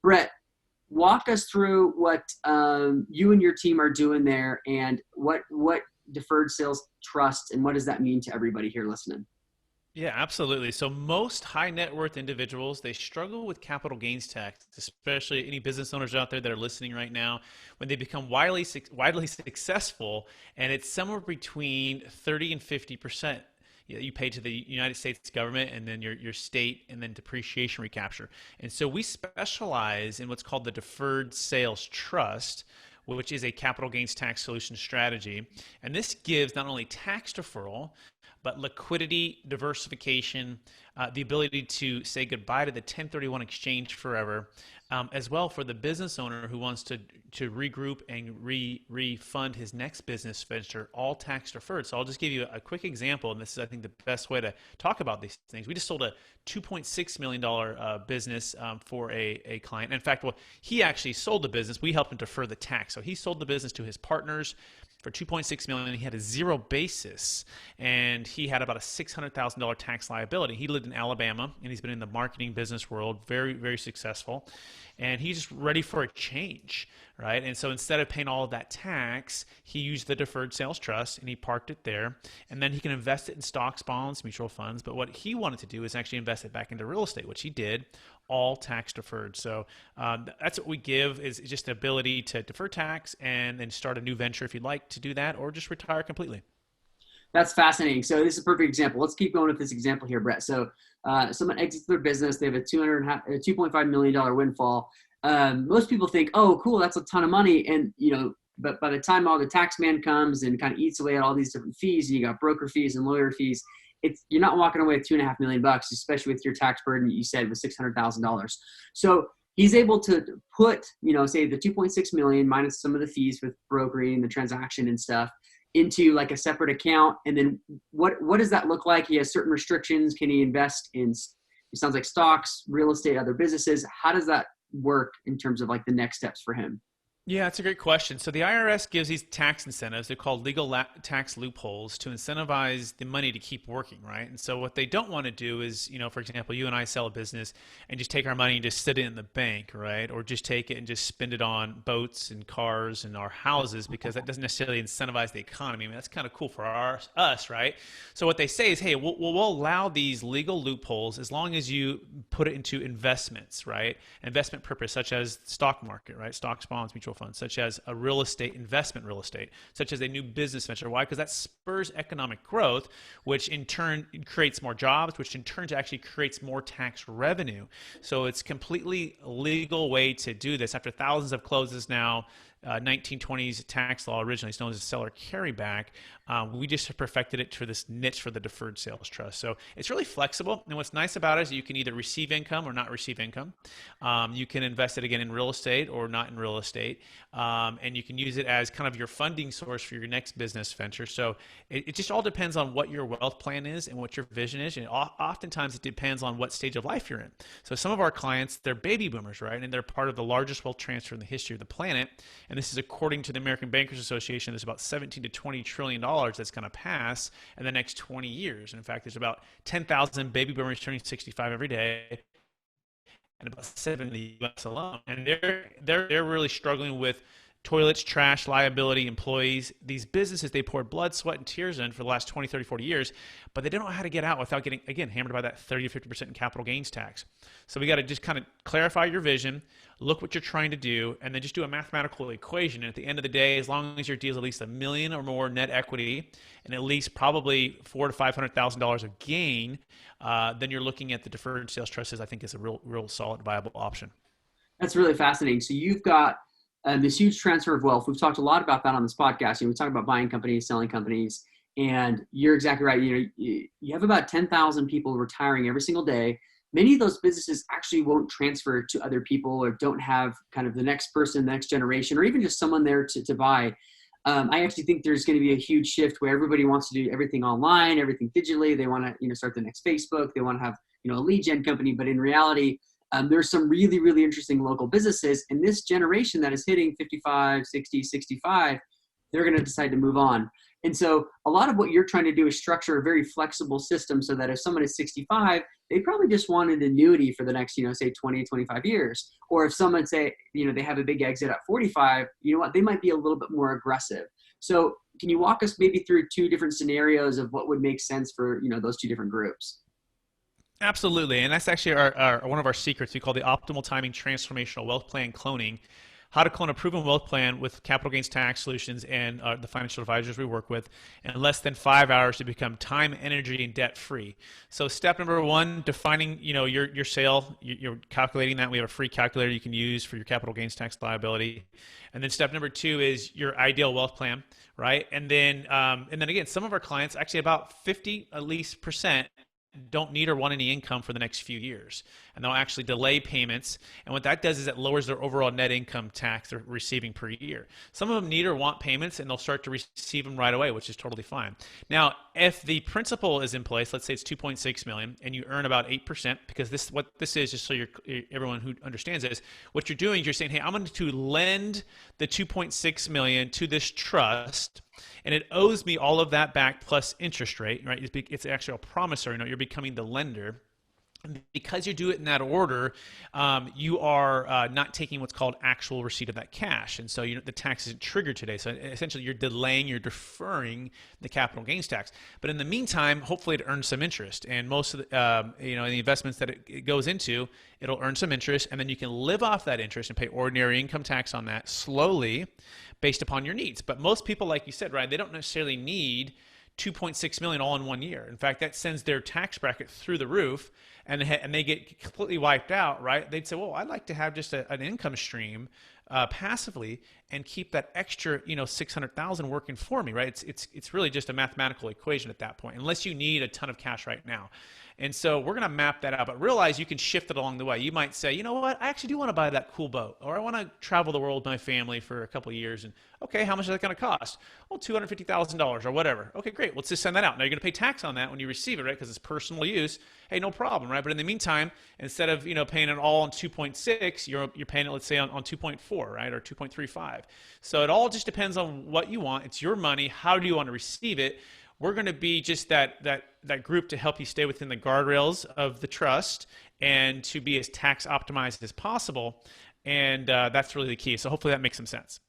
Brett, walk us through what you and your team are doing there, and what deferred sales trust, and what does that mean to everybody here listening? Yeah, absolutely. So most high net worth individuals, they struggle with capital gains tax, especially any business owners out there that are listening right now. When they become widely successful, and it's somewhere between 30 and 50% you pay to the United States government, and then your state, and then depreciation recapture. And so we specialize in what's called the Deferred Sales Trust, which is a capital gains tax solution strategy. And this gives not only tax deferral, but liquidity, diversification, the ability to say goodbye to the 1031 exchange forever, as well for the business owner who wants to regroup and refund his next business venture, all tax deferred. So I'll just give you a quick example, and this is, I think, the best way to talk about these things. We just sold a $2.6 million business for a client. In fact, well, he actually sold the business. We helped him defer the tax. So he sold the business to his partners for $2.6 million. He had a zero basis, and he had about a $600,000 tax liability. He lived in Alabama, and he's been in the marketing business world, very, very successful. And he's just ready for a change, right? And so instead of paying all of that tax, he used the deferred sales trust, and he parked it there. And then he can invest it in stocks, bonds, mutual funds. But what he wanted to do is actually invest it back into real estate, which he did, all tax deferred. So that's what we give, is just the ability to defer tax and then start a new venture if you'd like to do that, or just retire completely. That's fascinating. So this is a perfect example. Let's keep going with this example here, Brett. So someone exits their business. They have a $2.5 million windfall. Most people think, oh, cool, that's a ton of money. And, but by the time all the tax man comes and kind of eats away at all these different fees, and you got broker fees and lawyer fees, you're not walking away with $2.5 million, especially with your tax burden you said was $600,000. So he's able to put, say the 2.6 million minus some of the fees with brokering, the transaction and stuff, into like a separate account. And then what does that look like? He has certain restrictions. Can he invest in, it sounds like stocks, real estate, other businesses? How does that work in terms of like the next steps for him? Yeah, that's a great question. So the IRS gives these tax incentives. They're called tax loopholes to incentivize the money to keep working, right? And so what they don't want to do is, for example, you and I sell a business and just take our money and just sit it in the bank, right? Or just take it and just spend it on boats and cars and our houses, because that doesn't necessarily incentivize the economy. I mean, that's kind of cool for us, right? So what they say is, hey, we'll allow these legal loopholes as long as you put it into investments, right? Investment purpose, such as stock market, right? Stocks, bonds, mutual funds, such as a real estate, such as a new business venture. Why? Because that spurs economic growth, which in turn creates more jobs, which in turn actually creates more tax revenue. So it's completely legal way to do this. After thousands of closes now, 1920s tax law, originally it's known as a seller carryback. We just have perfected it for this niche for the deferred sales trust. So it's really flexible. And what's nice about it is you can either receive income or not receive income. You can invest it again in real estate or not in real estate. And you can use it as kind of your funding source for your next business venture. So it just all depends on what your wealth plan is and what your vision is. And oftentimes it depends on what stage of life you're in. So some of our clients, they're baby boomers, right? And they're part of the largest wealth transfer in the history of the planet. And this is according to the American Bankers Association. There's about 17 to 20 trillion dollars that's going to pass in the next 20 years. And in fact, there's about 10,000 baby boomers turning 65 every day, and about 7 in the U.S. alone. And they're really struggling with toilets, trash, liability, employees. These businesses they poured blood, sweat, and tears in for the last 20, 30, 40 years, but they don't know how to get out without getting, again, hammered by that 30 to 50% in capital gains tax. So we got to just kind of clarify your vision, look what you're trying to do, and then just do a mathematical equation. And at the end of the day, as long as your deal is at least $1 million or more net equity and at least probably $400,000 to $500,000 of gain, then you're looking at the deferred sales trust. I think is a real solid, viable option. That's really fascinating. So you've got this huge transfer of wealth. We've talked a lot about that on this podcast. We talk about buying companies, selling companies, and you're exactly right. You have about 10,000 people retiring every single day. Many of those businesses actually won't transfer to other people or don't have kind of the next person, the next generation, or even just someone there to buy. I actually think there's going to be a huge shift where everybody wants to do everything online, everything digitally. They want to, start the next Facebook. They want to have, a lead gen company. But in reality, there's some really, really interesting local businesses. And this generation that is hitting 55, 60, 65, they're going to decide to move on. And so a lot of what you're trying to do is structure a very flexible system so that if someone is 65, they probably just want an annuity for the next, say 20, 25 years. Or if someone say, they have a big exit at 45, you know what, they might be a little bit more aggressive. So can you walk us maybe through two different scenarios of what would make sense for, those two different groups? Absolutely, and that's actually one of our secrets. We call the optimal timing transformational wealth plan cloning. How to clone a proven wealth plan with capital gains tax solutions and the financial advisors we work with in less than 5 hours to become time, energy, and debt free. So step number one, defining your sale. You're calculating that. We have a free calculator you can use for your capital gains tax liability. And then step number two is your ideal wealth plan, right? And then again, some of our clients, actually about 50 at least percent, don't need or want any income for the next few years, and they'll actually delay payments. And what that does is it lowers their overall net income tax they're receiving per year. Some of them need or want payments, and they'll start to receive them right away, which is totally fine. Now, if the principal is in place, let's say it's 2.6 million, and you earn about 8%, because what this is, just so everyone who understands this, what you're doing is you're saying, hey, I'm going to lend the 2.6 million to this trust, and it owes me all of that back plus interest rate, right? It's actually a promissory note. You're becoming the lender. And because you do it in that order, you are not taking what's called actual receipt of that cash. And so the tax isn't triggered today. So essentially you're delaying, you're deferring the capital gains tax. But in the meantime, hopefully it earns some interest. And most of the investments that it goes into, it'll earn some interest. And then you can live off that interest and pay ordinary income tax on that slowly based upon your needs. But most people, like you said, right, they don't necessarily need 2.6 million all in one year. In fact, that sends their tax bracket through the roof, and they get completely wiped out, right? They'd say, well, I'd like to have just an income stream passively and keep that extra 600,000 working for me, right? It's really just a mathematical equation at that point, unless you need a ton of cash right now. And so we're going to map that out, but realize you can shift it along the way. You might say, you know what, I actually do want to buy that cool boat, or I want to travel the world with my family for a couple of years. And okay, how much is that going to cost? Well, $250,000 or whatever. Okay, great. Let's just send that out. Now you're going to pay tax on that when you receive it, right? Because it's personal use. Hey, no problem, right? But in the meantime, instead of paying it all on 2.6, you're paying it, let's say, on 2.4, right, or 2.35. So it all just depends on what you want. It's your money. How do you want to receive it? We're going to be just that group to help you stay within the guardrails of the trust and to be as tax optimized as possible. And that's really the key. So hopefully that makes some sense.